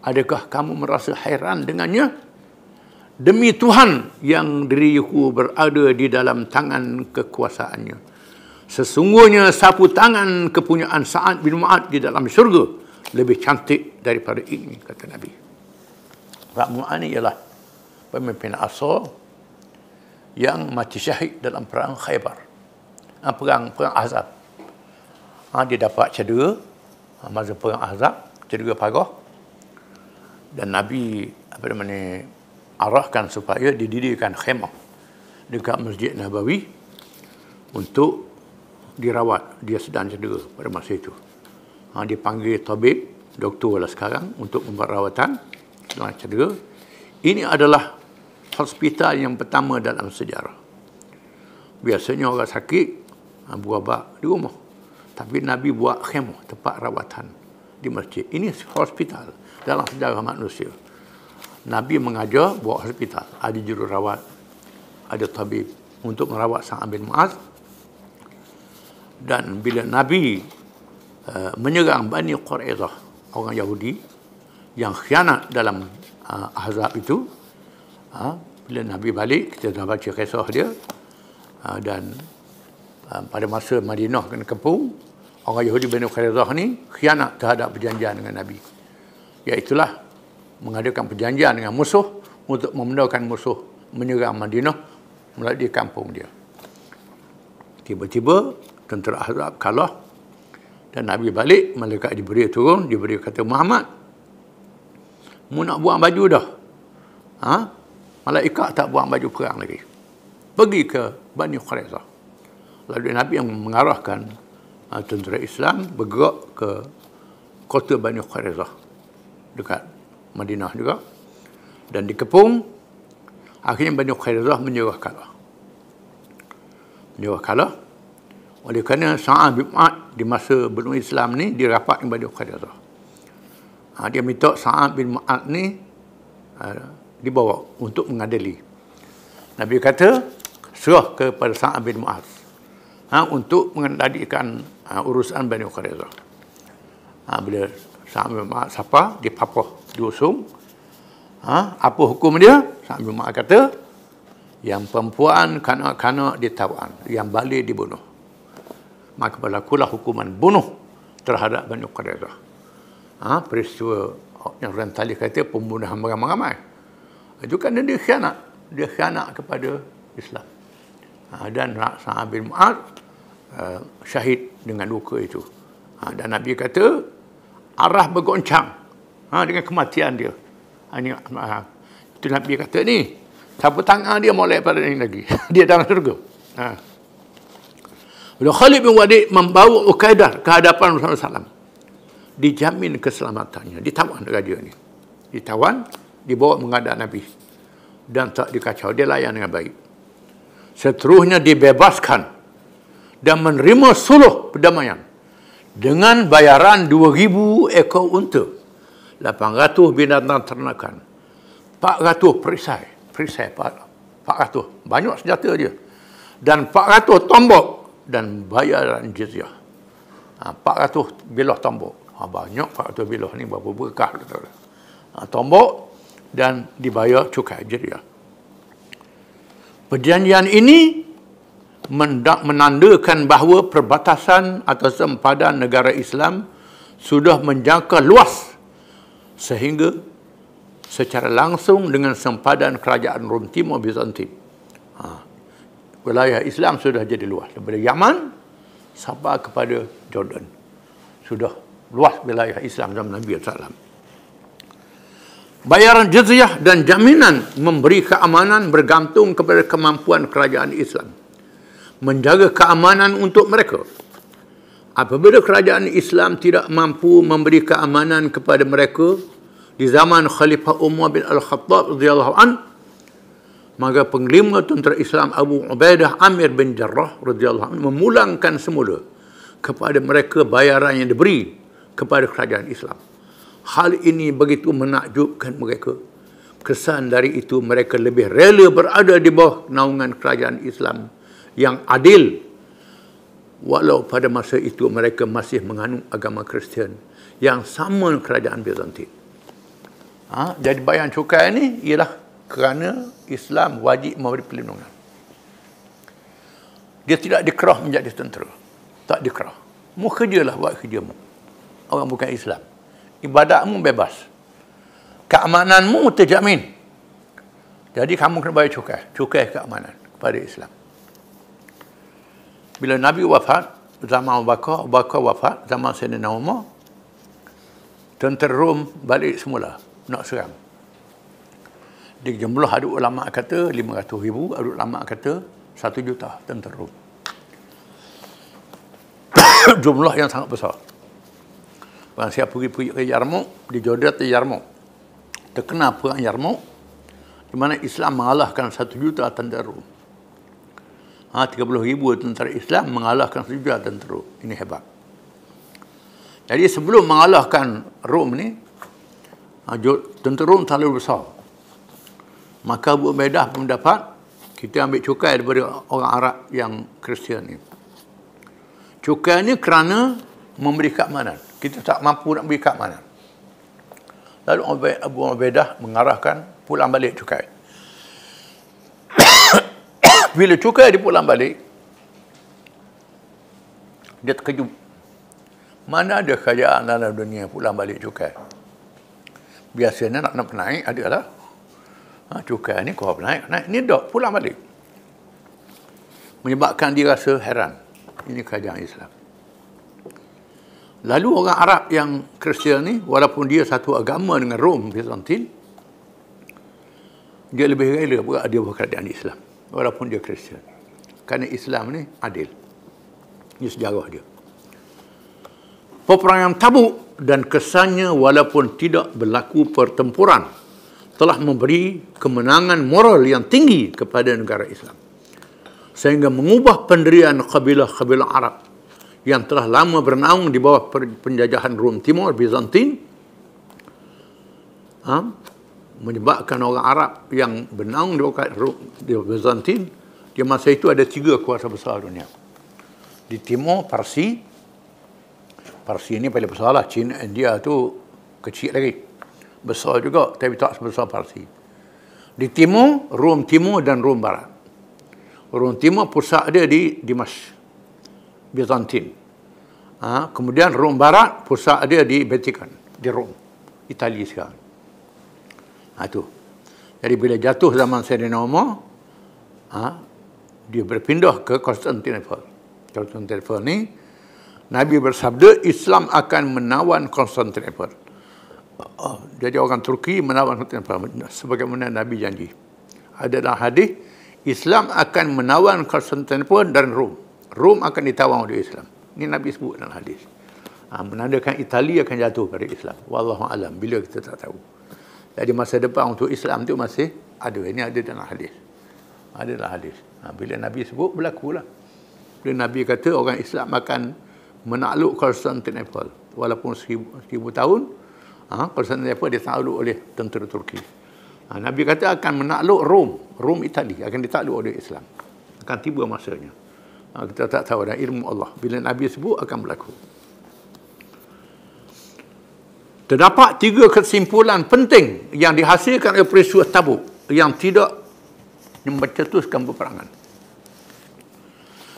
Adakah kamu merasa hairan dengannya? Demi Tuhan yang diriku berada di dalam tangan kekuasaannya, sesungguhnya sapu tangan kepunyaan Sa'd bin Mu'adz di dalam syurga lebih cantik daripada ini, kata Nabi. Sa'd bin Mu'adz ialah pemimpin asal yang mati syahid dalam perang Khaybar, perang Ahzab. Dia dapat cedera masa perang Ahzab, cedera parah, dan Nabi arahkan supaya didirikan khemah dekat Masjid Nabawi untuk dirawat. Dia sedang cedera pada masa itu. Dipanggil tabib, doktor lah sekarang, untuk membuat rawatan sedang cedera. Ini adalah hospital yang pertama dalam sejarah. Biasanya orang sakit berubat di rumah, tapi Nabi buat khemah, tempat rawatan di masjid. Ini hospital dalam sejarah manusia. Nabi mengajar buat hospital, ada jururawat, ada tabib untuk merawat Sa'd bin Mu'adz. Dan bila Nabi menyerang Bani Quraidah, orang Yahudi yang khianat dalam Ahzab itu, bila Nabi balik, kita dah baca kisah dia, dan pada masa Madinah kena kepung, orang Yahudi Bani Quraidah ni khianat terhadap perjanjian dengan Nabi. Iaitulah mengadakan perjanjian dengan musuh untuk membenarkan musuh menyerang Madinah melalui kampung dia. Tiba-tiba tentera Ahzab kalah dan Nabi balik, malaikat Jibril turun, Jibril kata, "Muhammad, mu nak buang baju dah." Malaikat tak buang baju perang lagi. Pergi ke Bani Quraidah. Lalu Nabi yang mengarahkan tentera Islam bergerak ke kota Bani Quraidah dekat Madinah juga, dan dikepung. Akhirnya Bani Quraidah menyerah kalah. Oleh kerana Sa'd bin Mu'adz di masa belum Islam ni, dia rapat dengan Bani Quraidah. Dia minta Sa'd bin Mu'adz ni dibawa untuk mengadili. Nabi kata, serah kepada Sa'd bin Mu'adz untuk mengendalikan urusan Bani Quraidah. Bila Sa'd bin Mu'adz siapa, dipapah, diusung. Apa hukum dia? Sa'd bin Mu'adz kata, yang perempuan, kanak-kanak ditawan, yang balik dibunuh. Maka berlakulah hukuman bunuh terhadap Bani Quraidah. Peristiwa yang orang tadi kata pembunuhan ramai-ramai. Itu kan dia khianat. Dia khianat kepada Islam. Dan Sa'd bin Mu'adz syahid dengan luka itu. Dan Nabi kata, arah bergoncang dengan kematian dia. Itu Nabi kata ni, sapu tangan dia molek pada ni lagi. Dia dalam surga. Bila Khalid bin Walid membawa Uqaidah ke hadapan Rasulullah SAW, dijamin keselamatannya. Ditawan raja ni. Ditawan, dibawa menghadap Nabi. Dan tak dikacau. Dia layan dengan baik. Seterusnya dibebaskan dan menerima suluh perdamaian dengan bayaran 2,000 ekor unta, 800 binatang ternakan, 400 perisai 400 banyak senjata dia, dan 400 tombak dan bayaran jizyah. 400 bilah tombak. Banyak 400 bilah ni, berapa berkah kata. Tombak dan dibayar cukai jizyah. Perjanjian ini menandakan bahawa perbatasan atau sempadan negara Islam sudah menjangka luas sehingga secara langsung dengan sempadan kerajaan Rom Timur Bizantin. Wilayah Islam sudah jadi luas. Daripada Yaman sampai kepada Jordan. Sudah luas wilayah Islam zaman Nabi SAW. Bayaran jizyah dan jaminan memberi keamanan bergantung kepada kemampuan kerajaan Islam menjaga keamanan untuk mereka. Apabila kerajaan Islam tidak mampu memberi keamanan kepada mereka di zaman Khalifah Umar bin Al-Khattab radhiyallahu an, maka panglima tentera Islam Abu Ubaidah Amir bin Jarrah radhiyallahu an memulangkan semula kepada mereka bayaran yang diberi kepada kerajaan Islam. Hal ini begitu menakjubkan mereka. Kesan dari itu mereka lebih rela berada di bawah naungan kerajaan Islam yang adil, walau pada masa itu mereka masih menganut agama Kristian yang sama dengan kerajaan Bizantin. Jadi bayaran cukai ini ialah kerana Islam wajib memberi perlindungan. Dia tidak dikerah menjadi tentera. Tak dikerah. Mu kerjalah buat kerjamu. Orang bukan Islam. Ibadatmu bebas. Keamananmu terjamin. Jadi kamu kena bayar cukai. Cukai keamanan kepada Islam. Bila Nabi wafat, zaman Abu Bakar wafat, zaman Sayyidina Umar, tentera Rom balik semula nak serang. Di jumlah ada ulama kata 500,000, ada ulama kata 1 juta tentera Rom. Jumlah yang sangat besar. Orang siap pergi ke Yarmouk, di Jordan ke Yarmouk. Terkena perang Yarmouk, di mana Islam mengalahkan 1 juta tentera Rom. 30,000 tentera Islam mengalahkan 1 juta tentera. Ini hebat. Jadi sebelum mengalahkan Rom ni, tentera Rom terlalu besar. Maka Abu Ubaidah mendapat, kita ambil cukai daripada orang Arab yang Kristian ni. Cukai ni kerana memberi keamanan. Kita tak mampu nak beri keamanan. Lalu Abu Ubaidah mengarahkan pulang balik cukai. Bila cukai dipulang balik, dia terkejut. Mana ada kerajaan dalam dunia pulang balik cukai? Biasanya nak naik adalah cukai ni kau naik. Ni tak pulang balik. Menyebabkan dia rasa heran. Ini kerajaan Islam. Lalu orang Arab yang Kristian ni, walaupun dia satu agama dengan Rom Bizantin, dia lebih rela berada di bawah kerajaan Islam, walaupun dia Kristian. Kerana Islam ni adil. Ini sejarah dia. Peperangan Tabuk dan kesannya walaupun tidak berlaku pertempuran telah memberi kemenangan moral yang tinggi kepada negara Islam. Sehingga mengubah pendirian kabilah-kabilah Arab yang telah lama bernaung di bawah penjajahan Rom Timur Bizantin, menyebabkan orang Arab yang bernaung di bawah Bizantin, di masa itu ada 3 kuasa besar dunia. Di timur Parsi ini paling besar lah. China, India tu kecil lagi. Besar juga, tapi tak sebesar Parsi. Di timur, Rom Timur dan Rom Barat. Rom Timur pusat dia di Dimash, Bizantin. Kemudian Rom Barat pusat dia di Vatikan, di Rom, Itali sekarang. Itu. Jadi bila jatuh zaman Sayyidina Umar, dia berpindah ke Konstantinopel. Konstantinopel ni Nabi bersabda, Islam akan menawan Konstantinopel. Jadi orang Turki menawan Konstantinopel sebagaimana Nabi janji. Ada dalam hadis, Islam akan menawan Konstantinopel dan Rom. Rom akan ditawan oleh Islam. Ini Nabi sebut dalam hadis. Menandakan Itali akan jatuh pada Islam. Wallahu alam, bila kita tak tahu. Jadi masa depan untuk Islam itu masih ada. Ini ada dalam hadis. Ada dalam hadis. Bila Nabi sebut, berlakulah. Bila Nabi kata orang Islam akan menakluk Konstantinopel. Walaupun 1000 tahun, Konstantinopel ditakluk oleh tentera Turki. Nabi kata akan menakluk Rom. Rom Itali akan ditakluk oleh Islam. Akan tiba masanya. Kita tak tahu, dan ilmu Allah. Bila Nabi sebut, akan berlaku. Terdapat 3 kesimpulan penting yang dihasilkan oleh peristiwa Tabuk yang tidak mencetuskan peperangan.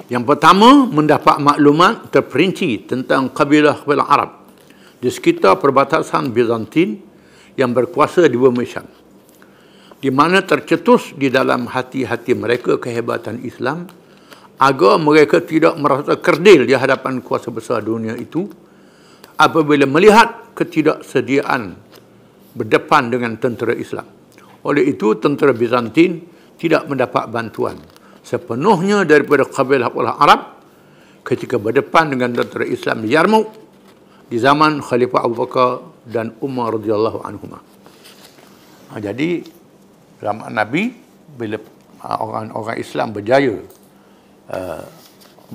Yang pertama, mendapat maklumat terperinci tentang kabilah-kabilah Arab di sekitar perbatasan Bizantin yang berkuasa di bumi Syam, di mana tercetus di dalam hati-hati mereka kehebatan Islam agar mereka tidak merasa kerdil di hadapan kuasa besar dunia itu apabila melihat ketidaksediaan berdepan dengan tentera Islam. Oleh itu, tentera Bizantin tidak mendapat bantuan sepenuhnya daripada kabilah-kabilah Arab ketika berdepan dengan tentera Islam di Yarmouk di zaman Khalifah Abu Bakar dan Umar radhiyallahu anhuma. Jadi zaman Nabi, bila orang-orang Islam berjaya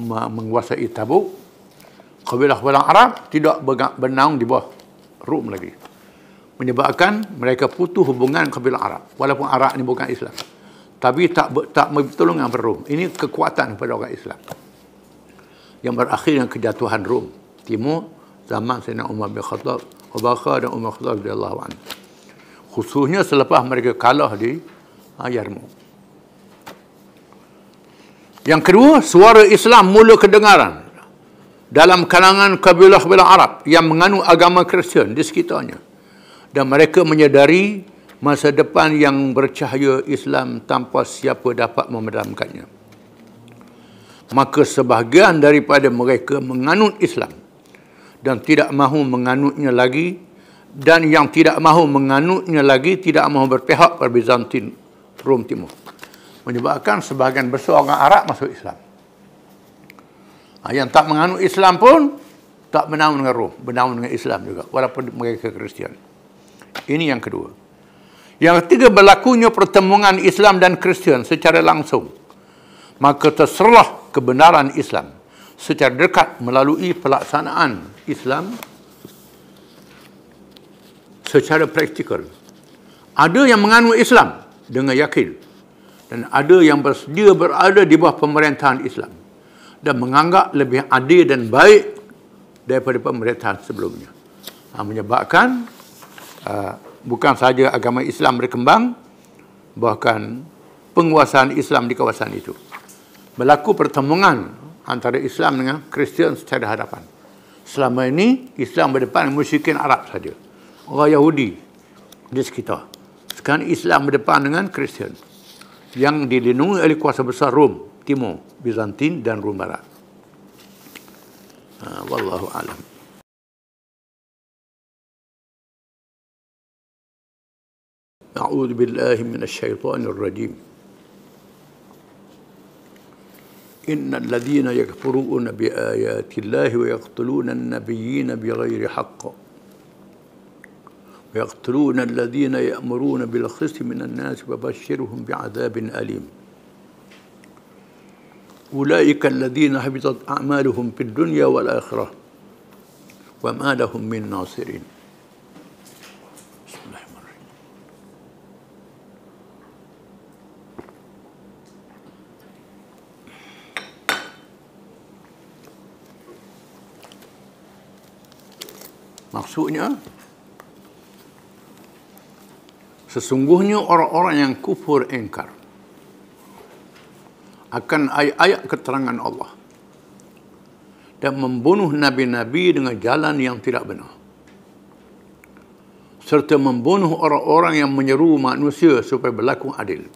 menguasai Tabuk, kabilah-kabilah Arab tidak bernaung di bawah Rom lagi, menyebabkan mereka putus hubungan kabilah Arab. Walaupun Arab ini bukan Islam, tapi tak bertolongan pada Rom. Ini kekuatan pada orang Islam yang berakhir dengan kejatuhan Rom Timur zaman Sayyidina Umar bin Khattab, Abu Bakar dan Umar Khattab radhiyallahu anhu. Khususnya selepas mereka kalah di Yarmouk. Yang kedua, suara Islam mula kedengaran dalam kalangan kabilah-kabilah Arab yang menganut agama Kristian di sekitarnya, dan mereka menyadari masa depan yang bercahaya Islam tanpa siapa dapat memadamkannya. Maka sebahagian daripada mereka menganut Islam dan tidak mahu menganutnya lagi, dan yang tidak mahu menganutnya lagi tidak mahu berpihak pada Bizantin Rom Timur, menyebabkan sebahagian besar orang Arab masuk Islam. Yang tak menganut Islam pun tak bernaung dengan Rom, bernaung dengan Islam juga, walaupun mereka Kristian. Ini yang kedua. Yang ketiga, berlakunya pertemuan Islam dan Kristian secara langsung. Maka terserlah kebenaran Islam secara dekat melalui pelaksanaan Islam secara praktikal. Ada yang menganut Islam dengan yakin, dan ada yang bersedia berada di bawah pemerintahan Islam dan menganggap lebih adil dan baik daripada pemerintahan sebelumnya. Menyebabkan bukan sahaja agama Islam berkembang, bahkan penguasaan Islam di kawasan itu. Berlaku pertemuan antara Islam dengan Kristian secara hadapan. Selama ini Islam berdepan dengan musyrikin Arab saja, orang Yahudi di sekitar. Sekarang Islam berdepan dengan Kristian yang dilindungi oleh kuasa besar Rom Timur, Bizantin dan Rom Barat. Wallahu alam. A'udzu billahi minasyaitonir rajim. Innal ladzina yakfuruna bi ayatillahi wa yaqtuluna an-nabiyyina bighairi haqq wa yaqtuluna alladhina ya'muruna bil qisti minan nas fabashshirhum bi'adzabin alim. Ulaika alladhina habitat a'maluhum fid dunya wal akhirah wa ma lahum min nasirin. Maksudnya, sesungguhnya orang-orang yang kufur ingkar akan ayat-ayat keterangan Allah dan membunuh nabi-nabi dengan jalan yang tidak benar, serta membunuh orang-orang yang menyeru manusia supaya berlaku adil,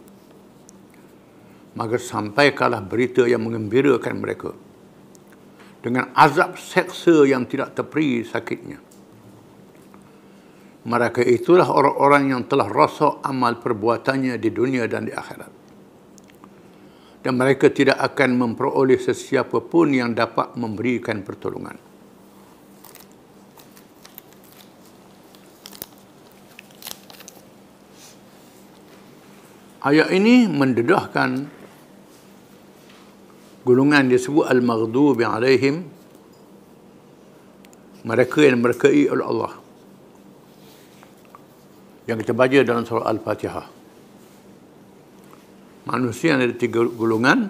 maka sampaikanlah berita yang menggembirakan mereka dengan azab seksa yang tidak terperi sakitnya. Mereka itulah orang-orang yang telah rosak amal perbuatannya di dunia dan di akhirat. Dan mereka tidak akan memperoleh sesiapa pun yang dapat memberikan pertolongan. Ayat ini mendedahkan golongan disebut al-maghdubi alaihim, mereka yang diberkahi oleh Allah, yang kita baca dalam surah Al-Fatihah. Manusia yang ada 3 golongan.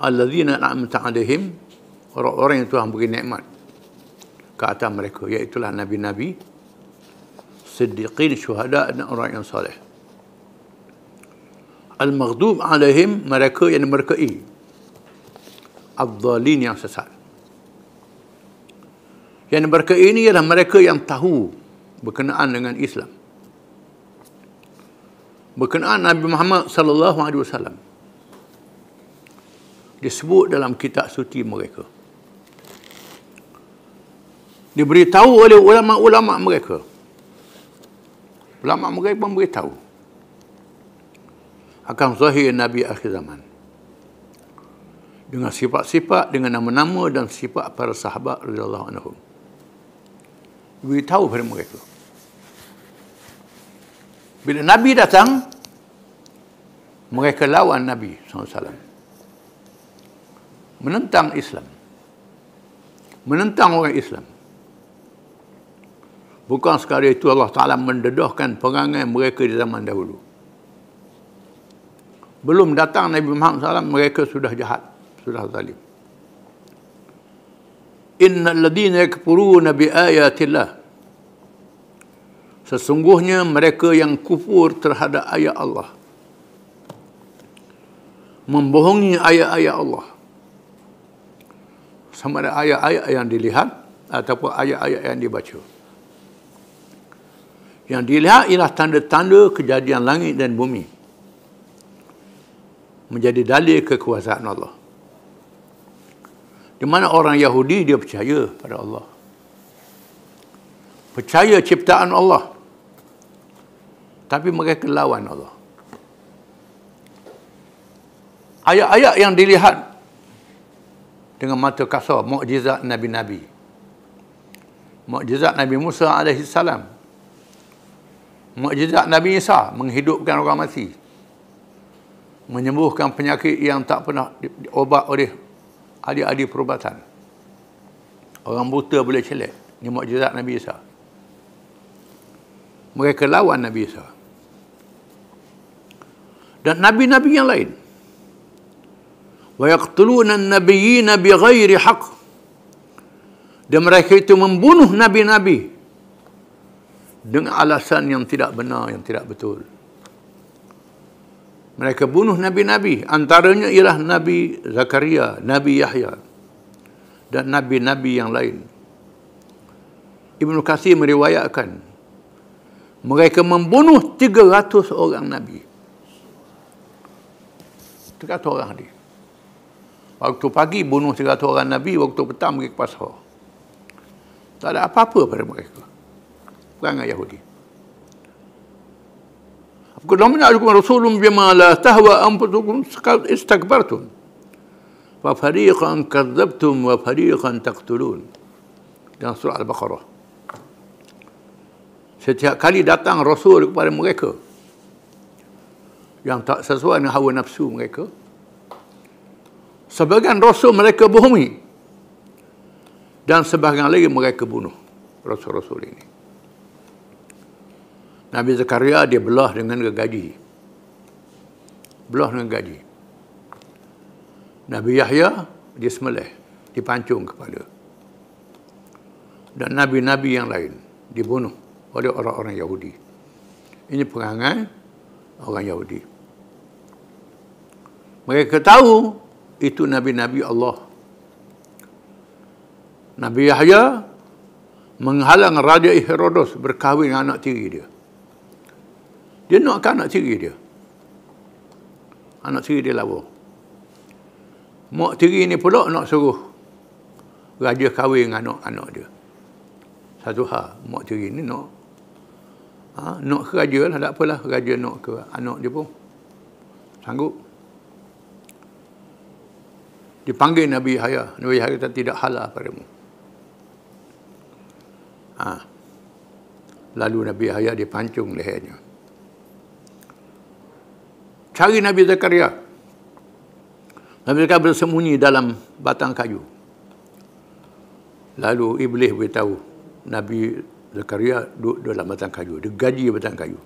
Alladzina an'amta alaihim, orang-orang yang Tuhan beri nikmat ke atas mereka, iaitulah nabi-nabi, siddiqin, syuhada, dan orang yang soleh. Al-maghdub alaihim, mereka yang diberkahi, adh-dhalin, yang sesat. Yang diberkahi ini ialah mereka yang tahu berkenaan dengan Islam, berkenaan Nabi Muhammad sallallahu alaihi wasallam, disebut dalam kitab suci mereka, diberitahu oleh ulama-ulama mereka. Ulama mereka pun beritahu akan zahir Nabi akhir zaman dengan sifat-sifat, dengan nama-nama dan sifat para sahabat radhiyallahu anhum. Beritahu pada mereka. Bila Nabi datang, mereka lawan Nabi SAW, menentang Islam, menentang orang Islam. Bukan sekadar itu, Allah Ta'ala mendedahkan perangai mereka di zaman dahulu. Belum datang Nabi Muhammad SAW, mereka sudah jahat, sudah zalim. Innal ladhina yakfuruna bi ayatillah, sesungguhnya mereka yang kufur terhadap ayat Allah, membohongi ayat-ayat Allah, sama ada ayat-ayat yang dilihat ataupun ayat-ayat yang dibaca. Yang dilihat ialah tanda-tanda kejadian langit dan bumi, menjadi dalil kekuasaan Allah. Di mana orang Yahudi dia percaya pada Allah, percaya ciptaan Allah, tapi mereka lawan Allah. Ayat-ayat yang dilihat dengan mata kasar, mukjizat Nabi-Nabi, mukjizat Nabi Musa AS, mukjizat Nabi Isa menghidupkan orang mati, menyembuhkan penyakit yang tak pernah diobat oleh ahli-ahli perubatan. Orang buta boleh celak. Ini mukjizat Nabi Isa. Mereka lawan Nabi Isa dan nabi-nabi yang lain. Wa yaqtuluna an-nabiyyina bighairi haqq, dan mereka itu membunuh nabi-nabi dengan alasan yang tidak benar, yang tidak betul. Mereka bunuh nabi-nabi, antaranya ialah Nabi Zakaria, Nabi Yahya, dan nabi-nabi yang lain. Ibnu Katsir meriwayatkan mereka membunuh 300 orang nabi. 300 orang dia. Waktu pagi bunuh 300 orang nabi, waktu petang pergi ke pasar. Tak ada apa-apa pada mereka. Perangai Yahudi. Qul ja'akum rasulun bima la tahwa anfusukum istakbartum fa fariqan kadzabtum wa fariqan taqtulun. Dalam surah Al-Baqarah. Setiap kali datang Rasul kepada mereka yang tak sesuai dengan hawa nafsu mereka, sebagian Rasul mereka bohongi, dan sebahagian lagi mereka bunuh Rasul-Rasul ini. Nabi Zakaria dia belah dengan gergaji. Belah dengan gaji. Nabi Yahya dia sembelih, dipancung kepala. Dan nabi-nabi yang lain dibunuh oleh orang-orang Yahudi. Ini perangai orang Yahudi. Mereka tahu itu nabi-nabi Allah. Nabi Yahya menghalang Raja Herodos berkahwin dengan anak tiri dia. Dia nakkan anak tiri dia. Anak tiri dia lawa. Mak tiri ni pula nak suruh raja kahwin dengan anak-anak dia. Satu hal, mak tiri ni nak ke raja lah, tak apalah, raja nak ke anak dia pun sanggup. Dipanggil Nabi Yahya. Nabi Yahya kata, tidak halal padamu. Lalu Nabi Yahya dipancung lehernya. Cari Nabi Zakaria. Nabi Zakaria bersembunyi dalam batang kayu. Lalu iblis beritahu Nabi Zakaria duduk dalam batang kayu. Dia gaji batang kayu.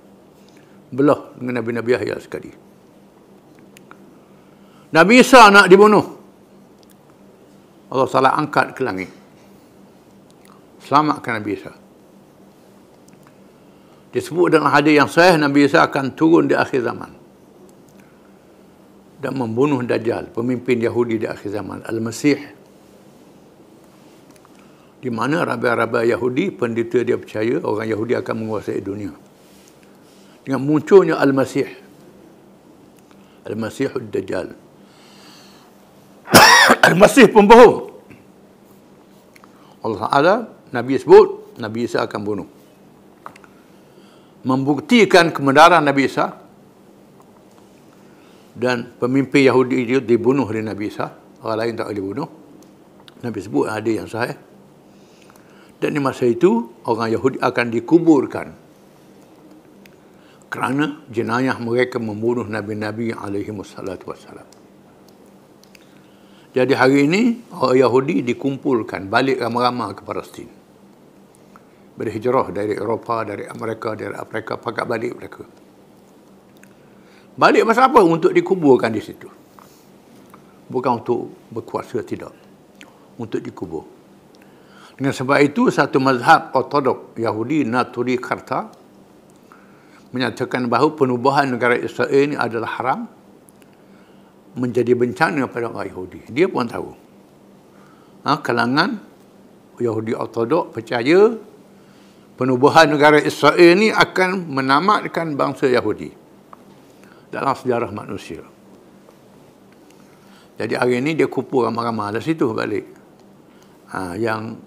Belah dengan Nabi Yahya sekali. Nabi Isa nak dibunuh. Allah Ta'ala angkat ke langit. Selamatkan Nabi Isa. Disebut dalam hadis yang sahih, Nabi Isa akan turun di akhir zaman dan membunuh Dajjal, pemimpin Yahudi di akhir zaman, Al-Masih. Di mana rabai-rabai Yahudi, pendeta dia percaya orang Yahudi akan menguasai dunia. Dengan munculnya Al-Masih. Al-Masihud Dajjal. Al-Masih pembohong. Allah Ta'ala, Nabi sebut, Nabi Isa akan bunuh. Membuktikan kebenaran Nabi Isa, dan pemimpin Yahudi itu dibunuh oleh Nabi Isa, orang lain tak boleh dibunuh. Nabi sebut ada yang sahih. Dan di masa itu orang Yahudi akan dikuburkan kerana jenayah mereka membunuh nabi-nabi alaihi wassalatu wassalam. Jadi hari ini orang Yahudi dikumpulkan balik ramai-ramai ke Palestin. Berhijrah dari Eropah, dari Amerika, dari Afrika, pakat balik mereka. Balik pasal apa? Untuk dikuburkan di situ. Bukan untuk berkuasa, tidak. Untuk dikubur. Dengan sebab itu, satu mazhab ortodok Yahudi, Naturi Karta, menyatakan bahawa penubuhan negara Israel ini adalah haram, menjadi bencana pada orang Yahudi. Dia pun tahu. Kalangan Yahudi ortodok percaya penubuhan negara Israel ini akan menamatkan bangsa Yahudi dalam sejarah manusia. Jadi hari ini dia kumpul ramai-ramai dari situ balik. Yang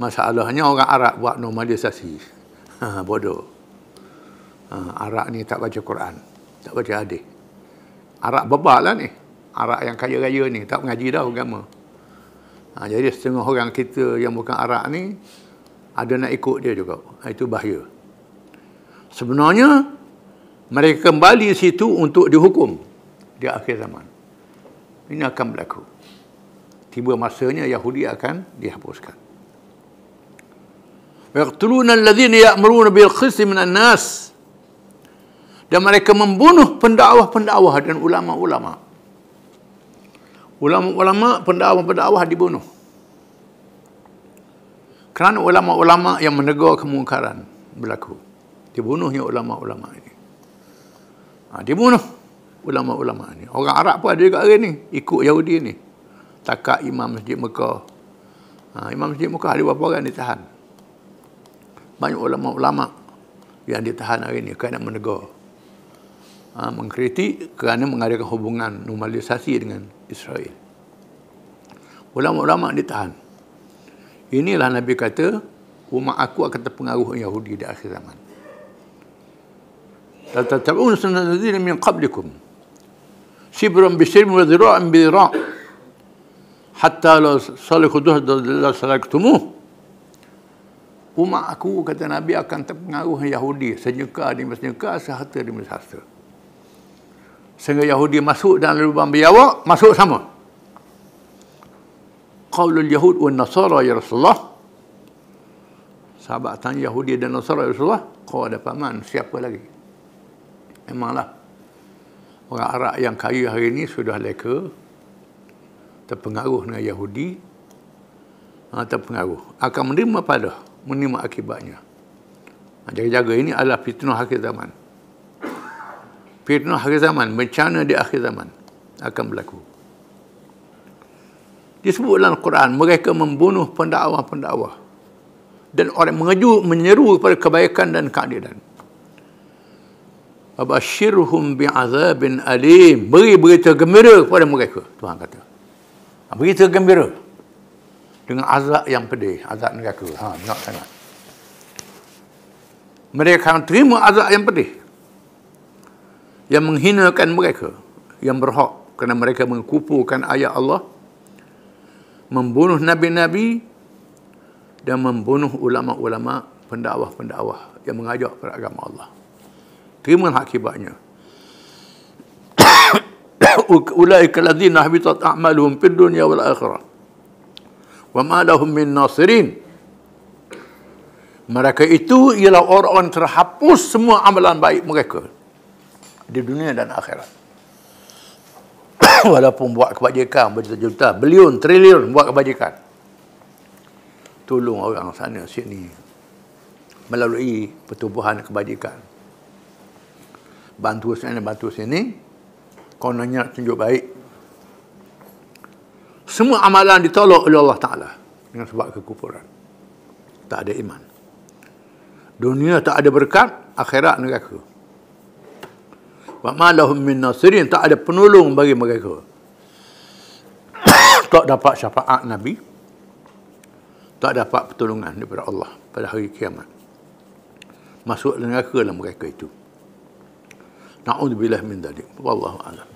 masalahnya orang Arab buat normalisasi. Bodoh. Arab ni tak baca Quran, tak baca hadis. Arab bebal lah ni. Arab yang kaya-raya ni tak mengaji dah agama. Jadi setengah orang kita yang bukan Arab ni ada nak ikut dia juga. Itu bahaya. Sebenarnya mereka kembali situ untuk dihukum di akhir zaman. Ini akan berlaku. Tiba masanya Yahudi akan dihapuskan. Yaqtuluna alladhina ya'muruna bil qisti minan nas. Dan mereka membunuh pendakwah-pendakwah dan ulama-ulama. Ulama-ulama, pendakwah-pendakwah dibunuh. Kerana ulama-ulama yang menegur kemungkaran berlaku. Dibunuhnya ulama-ulama ini. Dibunuh ulama-ulama ini. Orang Arab pun ada juga hari ni, ikut Yahudi ni. Takak Imam Masjid Mekah. Imam Masjid Mekah ada berapa orang ditahan. Banyak ulama-ulama yang ditahan hari ni kerana menegur. Mengkritik kerana mengadakan hubungan normalisasi dengan Israel. Ulama-ulama ditahan. Inilah Nabi kata, umat aku akan terpengaruh Yahudi di akhir zaman. Tatab'un sunnata alladziina min qablikum shibran bi shibrin wa dhira'an bi dhira' hatta law salikhu la salaktumuh. Umat aku, kata Nabi, akan terpengaruh Yahudi senyeka demi senyeka, sehasta demi sehasta. Sehingga Yahudi masuk dalam lubang biawak, masuk sama. Qaulul Yahud wa Nasara ya Rasulullah. Sahabat tanya Yahudi dan Nasara ya Rasulullah, kau ada paman, siapa lagi? Memanglah orang Arab yang kaya hari ini sudah leka, terpengaruh dengan Yahudi, terpengaruh. Akan menerima akibatnya. Jaga-jaga, ini adalah fitnah akhir zaman. Fitnah akhir zaman, bencana di akhir zaman akan berlaku. Disebut dalam Quran, mereka membunuh pendakwah-pendakwah dan orang menyeru kepada kebaikan dan keadilan. Abashirhum bi'azabin alim. Beri berita gembira kepada mereka, Tuhan kata. Begitu gembira dengan azab yang pedih, azab neraka. Nak sangat. Mereka akan terima azab yang pedih, yang menghinakan mereka, yang berhak kerana mereka mengkufurkan ayat Allah, membunuh nabi-nabi dan membunuh ulama-ulama, pendakwah-pendakwah yang mengajak pada agama Allah. Terimalah akibatnya. Ulaika alladzina habitat a'maluhum fid dunya wal akhirah wa ma lahum min nasirin. Mereka itu ialah orang-orang terhapus semua amalan baik mereka di dunia dan akhirat. Walaupun buat kebajikan berjuta-juta, bilion, triliun buat kebajikan, tolong orang sana sini melalui pertubuhan kebajikan, bantu sana bantu sini, kononnya tunjuk baik, semua amalan ditolak oleh Allah Ta'ala dengan sebab kekufuran. Tak ada iman. Dunia tak ada berkat, akhirat neraka. Wa ma lahum min nasirin, tak ada penolong bagi mereka. Tak dapat syafaat Nabi, tak dapat pertolongan daripada Allah pada hari kiamat. Masuk neraka lah mereka itu. Na'udzubillah min dzalik. Wallahu a'lam.